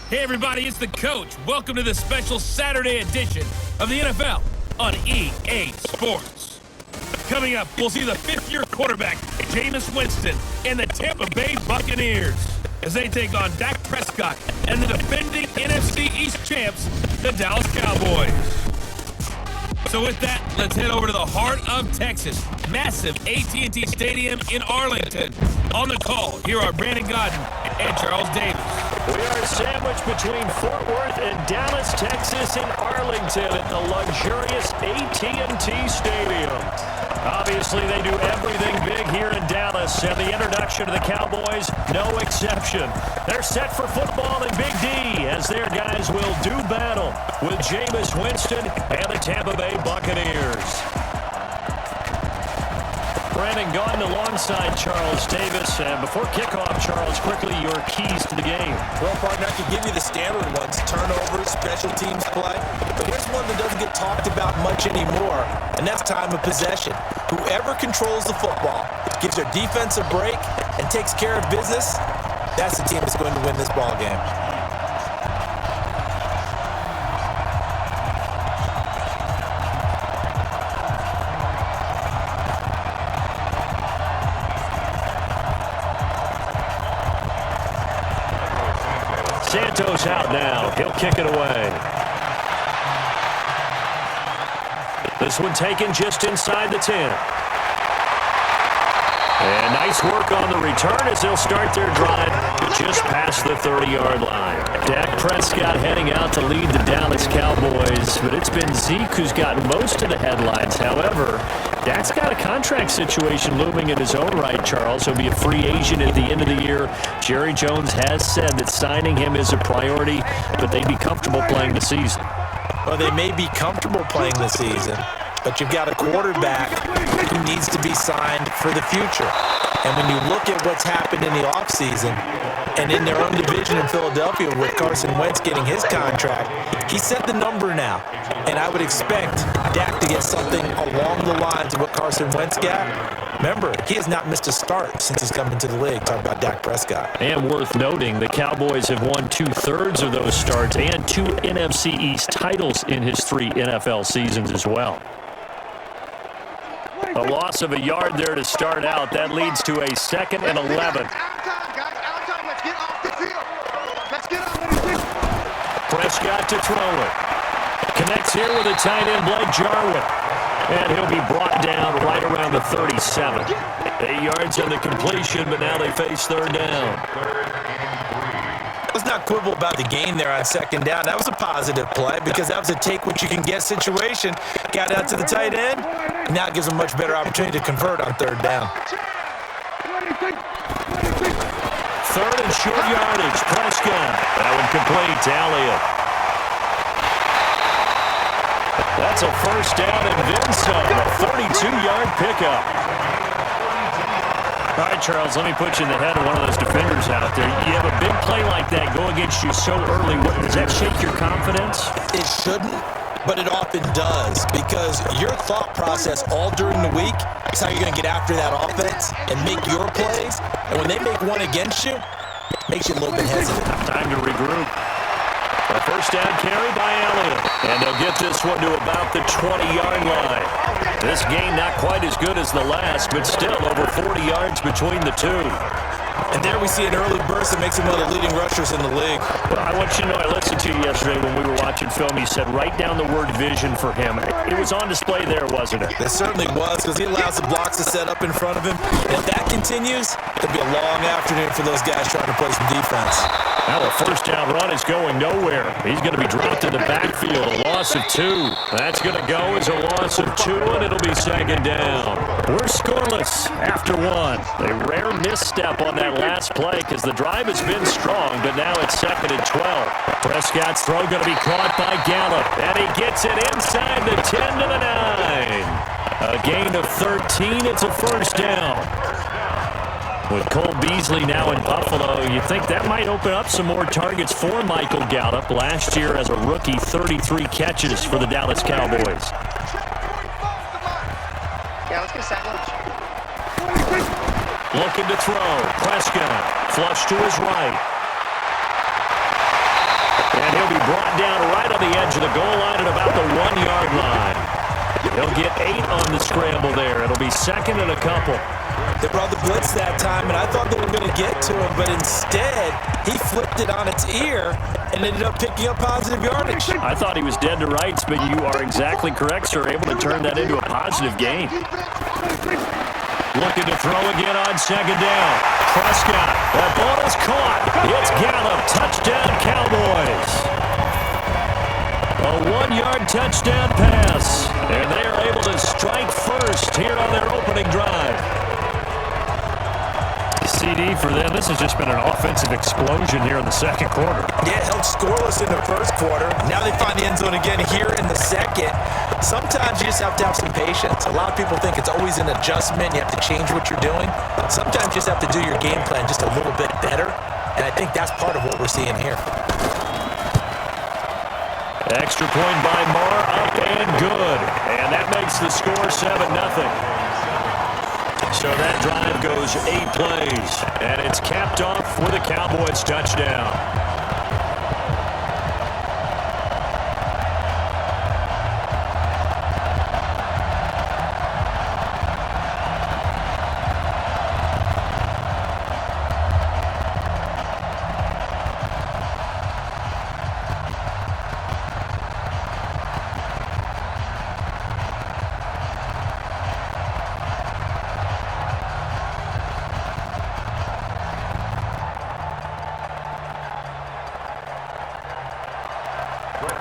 Hey everybody, it's the coach. Welcome to this special Saturday edition of the NFL on EA Sports. Coming up, we'll see the fifth-year quarterback, Jameis Winston, and the Tampa Bay Buccaneers as they take on Dak Prescott and the defending NFC East champs, the Dallas Cowboys. So with that, let's head over to the heart of Texas. Massive AT&T Stadium in Arlington. On the call, here are Brandon Godden and Charles Davis. We are sandwiched between Fort Worth and Dallas, Texas, in Arlington at the luxurious AT&T Stadium. Obviously, they do everything big here in Dallas, and the introduction to the Cowboys, no exception. They're set for football in Big D, as their guys will do battle with Jameis Winston and the Tampa Bay Buccaneers. Brandon Gaudin alongside Charles Davis. And before kickoff, Charles, quickly your keys to the game. Well, partner, I can give you the standard ones, turnovers, special teams play. But here's one that doesn't get talked about much anymore, and that's time of possession. Whoever controls the football, gives their defense a break, and takes care of business, that's the team that's going to win this ball game. Santos out now. He'll kick it away. This one taken just inside the 10. And nice work on the return as they'll start their drive just past the 30-yard line. Dak Prescott heading out to lead the Dallas Cowboys, but it's been Zeke who's gotten most of the headlines. However, Dak's got a contract situation looming in his own right, Charles. He'll be a free agent at the end of the year. Jerry Jones has said that signing him is a priority, but they'd be comfortable playing the season. Well, they may be comfortable playing the season, but you've got a quarterback who needs to be signed for the future. And when you look at what's happened in the offseason and in their own division in Philadelphia with Carson Wentz getting his contract, he set the number now. And I would expect Dak to get something along the lines of what Carson Wentz got. Remember, he has not missed a start since he's come into the league. Talk about Dak Prescott. And worth noting, the Cowboys have won 2/3 of those starts and 2 NFC East titles in his 3 NFL seasons as well. A loss of a yard there to start out. That leads to a 2nd and 11. Prescott to throw it. Connects here with a tight end, Blake Jarwin. And he'll be brought down right around the 37. 8 yards on the completion, but now they face 3rd down. Let's not quibble about the gain there on 2nd down. That was a positive play because that was a take-what-you-can-get situation. Got out to the tight end. Now it gives them much better opportunity to convert on 3rd down. 3rd and short yardage. Prescott. That one complete to Elliott. That's a 1st down and then some. A 32-yard pickup. All right, Charles, let me put you in the head of one of those defenders out there. You have a big play like that go against you so early. Does that shake your confidence? It shouldn't, but it often does because your thought process all during the week is how you're going to get after that offense and make your plays. And when they make one against you, it makes you a little bit hesitant. Time to regroup. A 1st down carry by Elliott. And they'll get this one to about the 20-yard line. This game not quite as good as the last, but still over 40 yards between the two. And there we see an early burst that makes him one of the leading rushers in the league. Well, I want you to know, I listened to you yesterday when we were watching film. You said write down the word vision for him. It was on display there, wasn't it? It certainly was because he allows the blocks to set up in front of him. And if that continues, it'll be a long afternoon for those guys trying to play some defense. Now the 1st down run is going nowhere. He's going to be dropped in the backfield. A loss of 2. That's going to go as a loss of 2, and it'll be 2nd down. We're scoreless after 1. A rare misstep on that last play because the drive has been strong, but now it's 2nd and 12. Prescott's throw going to be caught by Gallup, and he gets it inside the 10 to the 9. A gain of 13. It's a 1st down. With Cole Beasley now in Buffalo, you think that might open up some more targets for Michael Gallup. Last year as a rookie, 33 catches for the Dallas Cowboys. Yeah, let's get a sandwich. Looking to throw. Prescott. Flush to his right. And he'll be brought down right on the edge of the goal line at about the 1-yard line. He'll get 8 on the scramble there. It'll be second and a couple. They brought the blitz that time, and I thought they were going to get to him, but instead, he flipped it on its ear and ended up picking up positive yardage. I thought he was dead to rights, but you are exactly correct, sir. Able to turn that into a positive gain. Looking to throw again on second down. Prescott, that ball is caught. It's Gallup, touchdown Cowboys. A 1-yard touchdown pass, and they are able to strike first here on their opening drive. CD for them. This has just been an offensive explosion here in the second quarter. Yeah, held scoreless in the first quarter. Now they find the end zone again here in the second. Sometimes you just have to have some patience. A lot of people think it's always an adjustment. You have to change what you're doing. Sometimes you just have to do your game plan just a little bit better, and I think that's part of what we're seeing here. Extra point by Marr, up and good. And that makes the score 7-0. So that drive goes 8 plays, and it's capped off with a Cowboys touchdown.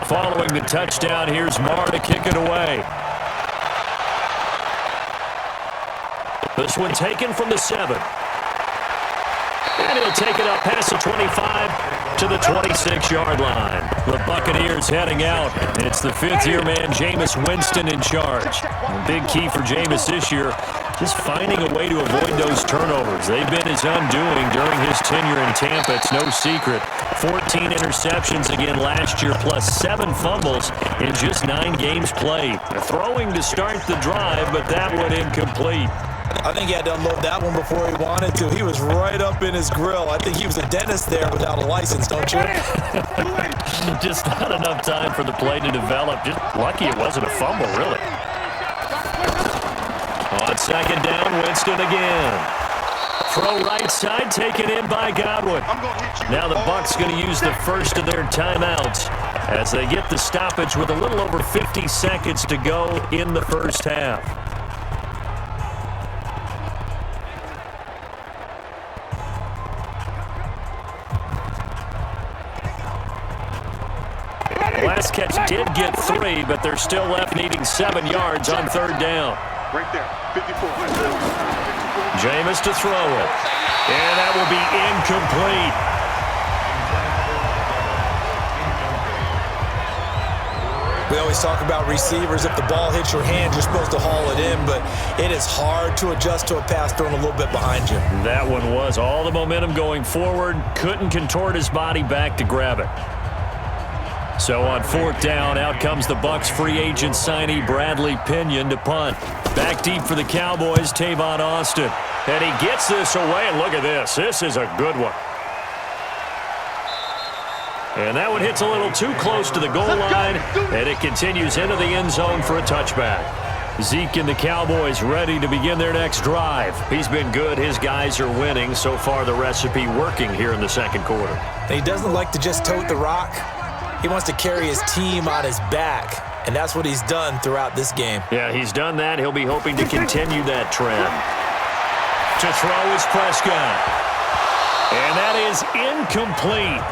Following the touchdown, here's Marr to kick it away. This one taken from the 7. And he'll take it up past the 25 to the 26-yard line. The Buccaneers heading out. It's the 5th-year man, Jameis Winston, in charge. A big key for Jameis this year, just finding a way to avoid those turnovers. They've been his undoing during his tenure in Tampa. It's no secret. 14 interceptions again last year, plus 7 fumbles in just 9 games played. Throwing to start the drive, but that one incomplete. I think he had to unload that one before he wanted to. He was right up in his grill. I think he was a dentist there without a license, don't you? Just not enough time for the play to develop. Just lucky it wasn't a fumble, really. On second down, Winston again. Throw right side, taken in by Godwin. Now the Bucs going to use the first of their timeouts as they get the stoppage with a little over 50 seconds to go in the first half. Last catch did get 3, but they're still left needing 7 yards on third down. Right there, 54. Jameis to throw it. And that will be incomplete. We always talk about receivers. If the ball hits your hand, you're supposed to haul it in, but it is hard to adjust to a pass thrown a little bit behind you. That one was all the momentum going forward. Couldn't contort his body back to grab it. So on fourth down, out comes the Bucs free agent signee Bradley Pinion to punt. Back deep for the Cowboys, Tavon Austin. And he gets this away, and look at this. This is a good one. And that one hits a little too close to the goal line, and it continues into the end zone for a touchback. Zeke and the Cowboys ready to begin their next drive. He's been good. His guys are winning. So far, the recipe working here in the second quarter. And he doesn't like to just tote the rock. He wants to carry his team on his back, and that's what he's done throughout this game. Yeah, he's done that. He'll be hoping to continue that trend. To throw is Prescott. And that is incomplete.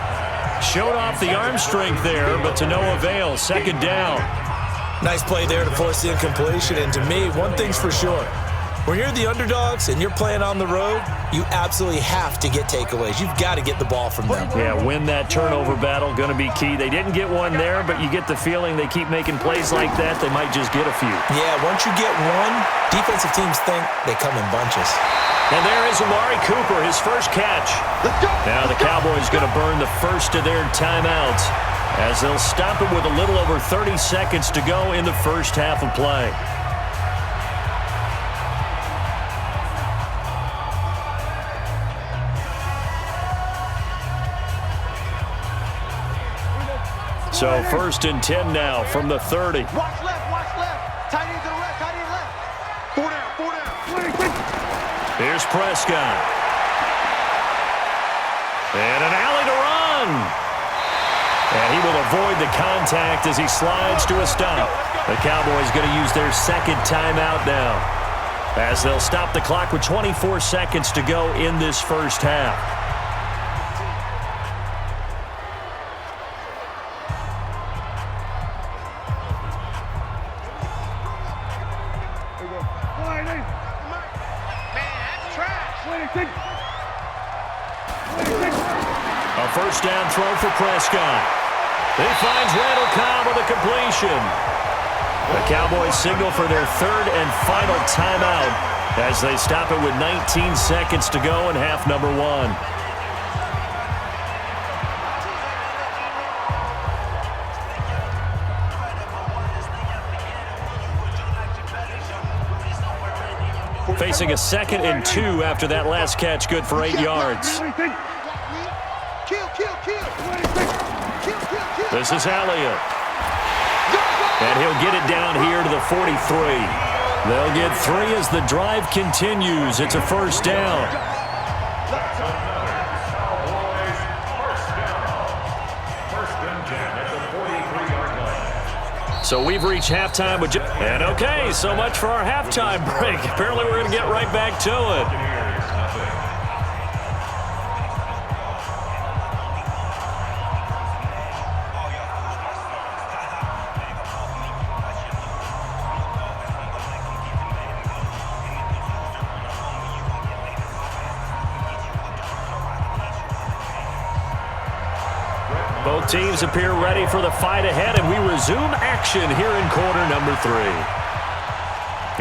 Showed off the arm strength there, but to no avail. Second down. Nice play there to force the incompletion, and to me, one thing's for sure. When you're the underdogs and you're playing on the road, you absolutely have to get takeaways. You've got to get the ball from them. Yeah, win that turnover battle, going to be key. They didn't get one there, but you get the feeling they keep making plays like that, they might just get a few. Yeah, once you get one, defensive teams think they come in bunches. And there is Amari Cooper, his first catch. Now the Cowboys going to burn the first of their timeouts as they'll stop it with a little over 30 seconds to go in the first half of play. So 1st and 10 now from the 30. Watch left. Tight end to the left, tight end left. 4 down. Here's Prescott. And an alley to run. And he will avoid the contact as he slides to a stop. The Cowboys going to use their second timeout now, as they'll stop the clock with 24 seconds to go in this first half. A first down throw for Prescott. He finds Randall Cobb with a completion. The Cowboys signal for their third and final timeout as they stop it with 19 seconds to go in half number 1. Facing a 2nd and 2 after that last catch, good for 8 yards. This is Elliott. And he'll get it down here to the 43. They'll get 3 as the drive continues. It's a first down. So we've reached halftime with and okay, so much for our halftime break. Apparently we're going to get right back to it. Both teams appear ready for the fight ahead, and we resume action here in quarter number 3.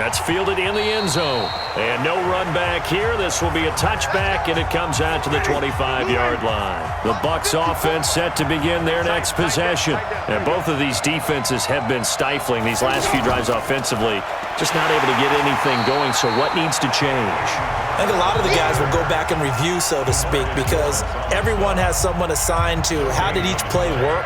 That's fielded in the end zone. And no run back here. This will be a touchback, and it comes out to the 25-yard line. The Bucs offense set to begin their next possession. And both of these defenses have been stifling these last few drives offensively. Just not able to get anything going, so what needs to change? I think a lot of the guys will go back and review, so to speak, because everyone has someone assigned to how did each play work.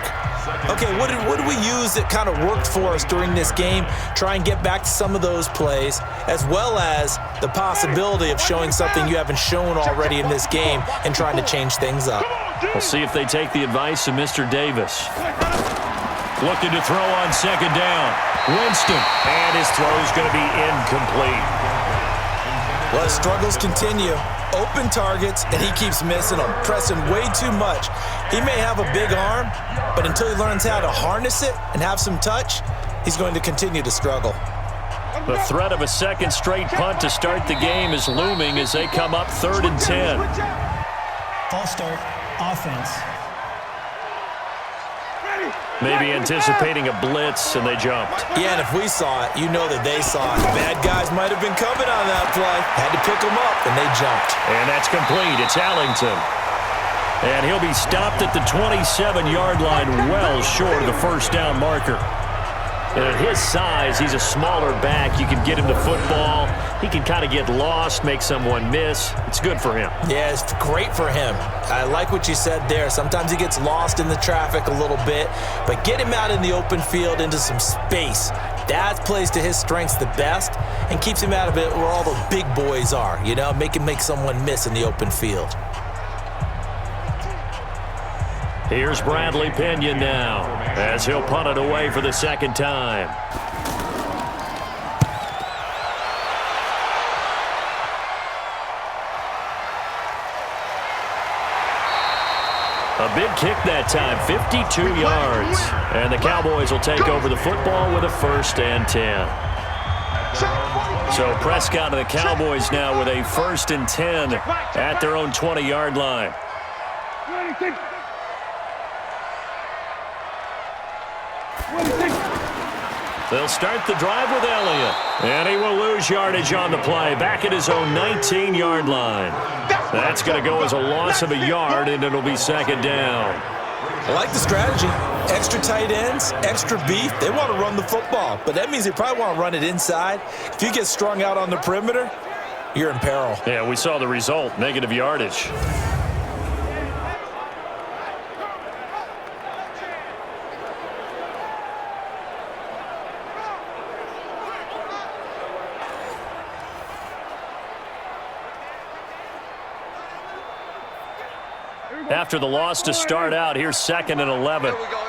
Okay, what did we use that kind of worked for us during this game? Try and get back to some of those plays, as well as the possibility of showing something you haven't shown already in this game and trying to change things up. We'll see if they take the advice of Mr. Davis. Looking to throw on 2nd down. Winston, and his throw is going to be incomplete. Well, his struggles continue. Open targets, and he keeps missing them, pressing way too much. He may have a big arm, but until he learns how to harness it and have some touch, he's going to continue to struggle. The threat of a second straight punt to start the game is looming as they come up 3rd and 10. False start, offense. Maybe anticipating a blitz, and they jumped. Yeah, and if we saw it, you know that they saw it. Bad guys might have been coming on that play. Had to pick them up, and they jumped. And that's complete. It's Allington. And he'll be stopped at the 27-yard line, well short of the first down marker. And at his size, he's a smaller back. You can get him the football. He can kind of get lost, make someone miss. It's good for him. Yeah, it's great for him. I like what you said there. Sometimes he gets lost in the traffic a little bit, but get him out in the open field into some space. That plays to his strengths the best and keeps him out of it where all the big boys are, you know, make someone miss in the open field. Here's Bradley Pinion now as he'll punt it away for the second time. A big kick that time, 52 yards. And the Cowboys will take over the football with a 1st and 10. So Prescott and the Cowboys now with a 1st and 10 at their own 20-yard line. They'll start the drive with Elliott. And he will lose yardage on the play. Back at his own 19-yard line. That's going to go as a loss of a yard, and it'll be 2nd down. I like the strategy. Extra tight ends, extra beef. They want to run the football, but that means they probably want to run it inside. If you get strung out on the perimeter, you're in peril. Yeah, we saw the result, negative yardage. After the loss to start out, here's 2nd and 11. Here we go.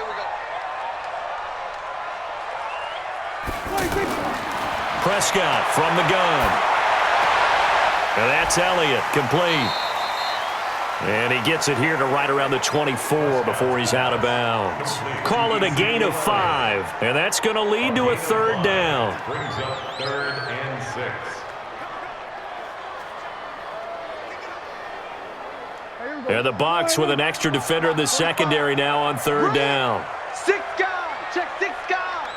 Prescott from the gun. And that's Elliott, complete. And he gets it here to right around the 24 before he's out of bounds. Call it a gain of 5, and that's going to lead to a 3rd down. Brings up 3rd and 6. And the Bucs with an extra defender in the secondary now on 3rd down. 6 guys. Check 6 guys.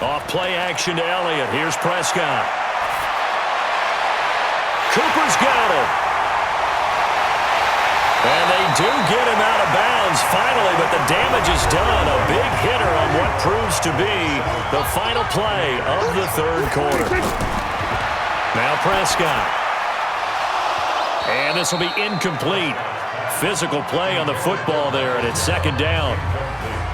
Off play action to Elliott. Here's Prescott. Cooper's got him. And they do get him out of bounds finally, but the damage is done. A big hitter on what proves to be the final play of the 3rd quarter. Now Prescott. And this will be incomplete. Physical play on the football there, and it's 2nd down.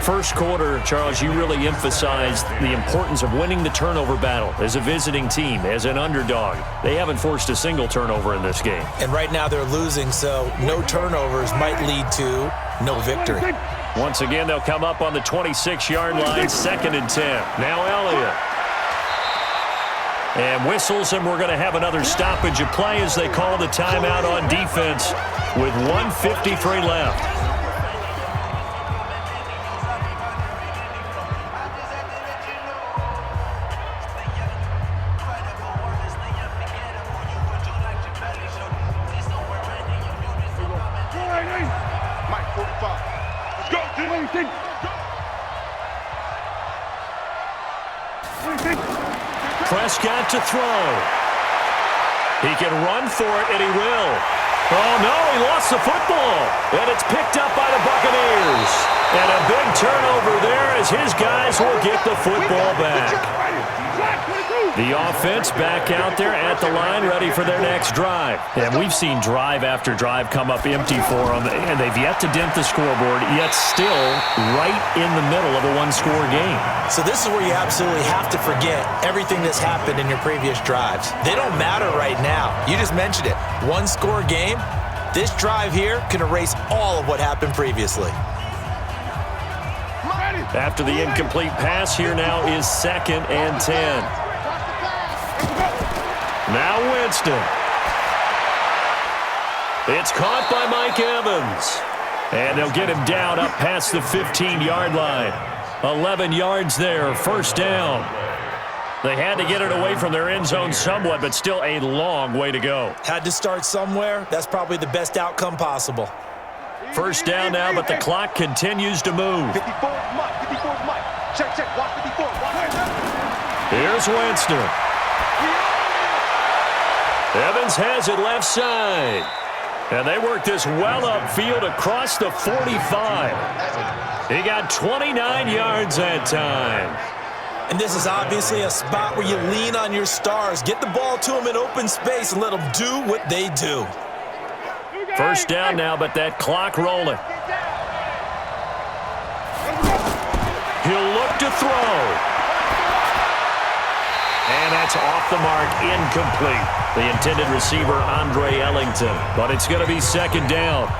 First quarter, Charles, you really emphasized the importance of winning the turnover battle as a visiting team, as an underdog. They haven't forced a single turnover in this game. And right now they're losing, so no turnovers might lead to no victory. Once again, they'll come up on the 26-yard line, 2nd and 10. Now Elliott. And whistles, and we're going to have another stoppage of play as they call the timeout on defense with 1:53 left. Prescott to throw. He can run for it, and he will. Oh, no, he lost the football. And it's picked up by the Buccaneers. And a big turnover there as his guys will get the football back. The offense back out there at the line, ready for their next drive. And we've seen drive after drive come up empty for them, and they've yet to dent the scoreboard, yet still right in the middle of a one-score game. So this is where you absolutely have to forget everything that's happened in your previous drives. They don't matter right now. You just mentioned it. One-score game. This drive here can erase all of what happened previously. After the incomplete pass, here now is 2nd and 10. Now Winston. It's caught by Mike Evans. And they'll get him down up past the 15-yard line. 11 yards there, 1st down. They had to get it away from their end zone somewhat, but still a long way to go. Had to start somewhere. That's probably the best outcome possible. 1st down now, but the clock continues to move. 54 Mike. 54 Mike. Check. Watch 54. Watch. Here's Winston. Evans has it left side. And they work this well upfield across the 45. He got 29 yards that time. And this is obviously a spot where you lean on your stars. Get the ball to them in open space and let them do what they do. 1st down now, but that clock rolling. He'll look to throw. And that's off the mark, incomplete. The intended receiver, Andre Ellington. But it's going to be 2nd down.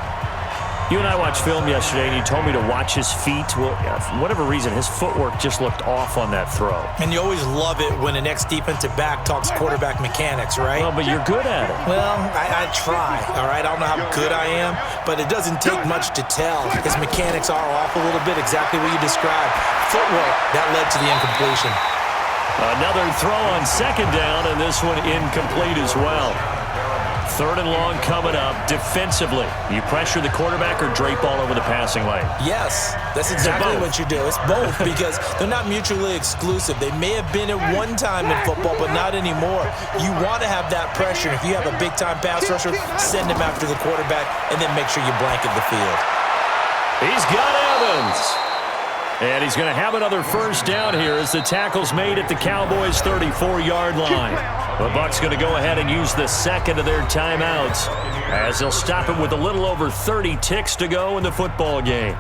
You and I watched film yesterday, and you told me to watch his feet. Well, for whatever reason, his footwork just looked off on that throw. And you always love it when an ex-defensive back talks quarterback mechanics, right? Well, but you're good at it. Well, I try, all right? I don't know how good I am, but it doesn't take much to tell. His mechanics are off a little bit, exactly what you described. Footwork, that led to the incompletion. Another throw on 2nd down, and this one incomplete as well. 3rd and long coming up. Defensively, you pressure the quarterback or drape all over the passing lane? Yes, that's exactly what you do. It's both because they're not mutually exclusive. They may have been at one time in football, but not anymore. You want to have that pressure. If you have a big-time pass rusher, send him after the quarterback, and then make sure you blanket the field. He's got Evans. And he's going to have another 1st down here as the tackle's made at the Cowboys' 34-yard line. The Bucs going to go ahead and use the 2nd of their timeouts as they'll stop it with a little over 30 ticks to go in the football game.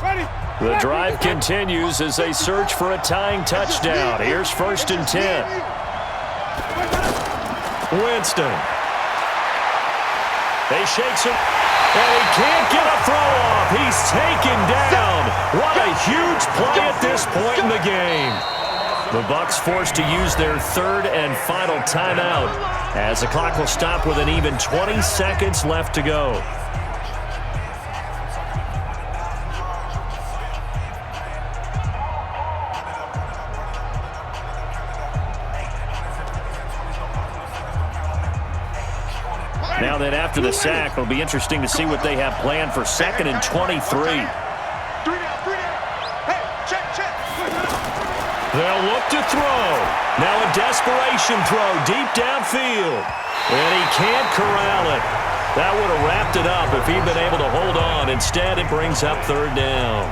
Ready. The drive continues as they search for a tying touchdown. Here's 1st and 10. Winston. He shakes him, and he can't get a throw off. He's taken down. What a huge play at this point in the game. The Bucs forced to use their 3rd and final timeout as the clock will stop with an even 20 seconds left to go. Now that after the sack, it'll be interesting to see what they have planned for 2nd and 23. 3 down. Hey, check. They'll look to throw. Now a desperation throw deep downfield. And he can't corral it. That would have wrapped it up if he'd been able to hold on. Instead, it brings up 3rd down.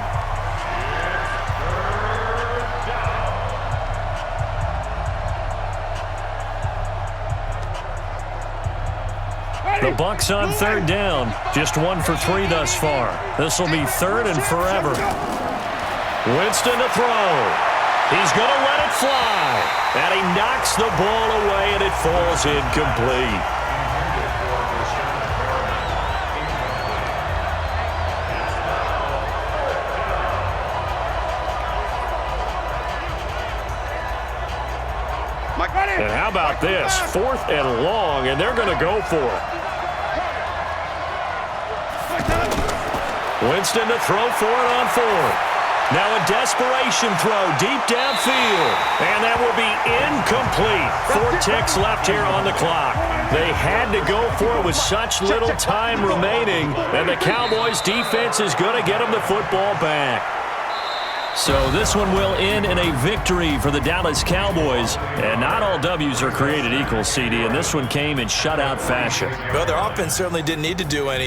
The Bucs on 3rd down. Just 1 for 3 thus far. This will be 3rd and forever. Winston to throw. He's going to let it fly. And he knocks the ball away, and it falls incomplete. And how about this? 4th and long, and they're going to go for it. Winston to throw for it on 4th. Now a desperation throw deep downfield. And that will be incomplete. 4 ticks left here on the clock. They had to go for it with such little time remaining. And the Cowboys defense is going to get them the football back. So this one will end in a victory for the Dallas Cowboys. And not all W's are created equal, CD. And this one came in shutout fashion. Well, their offense certainly didn't need to do any.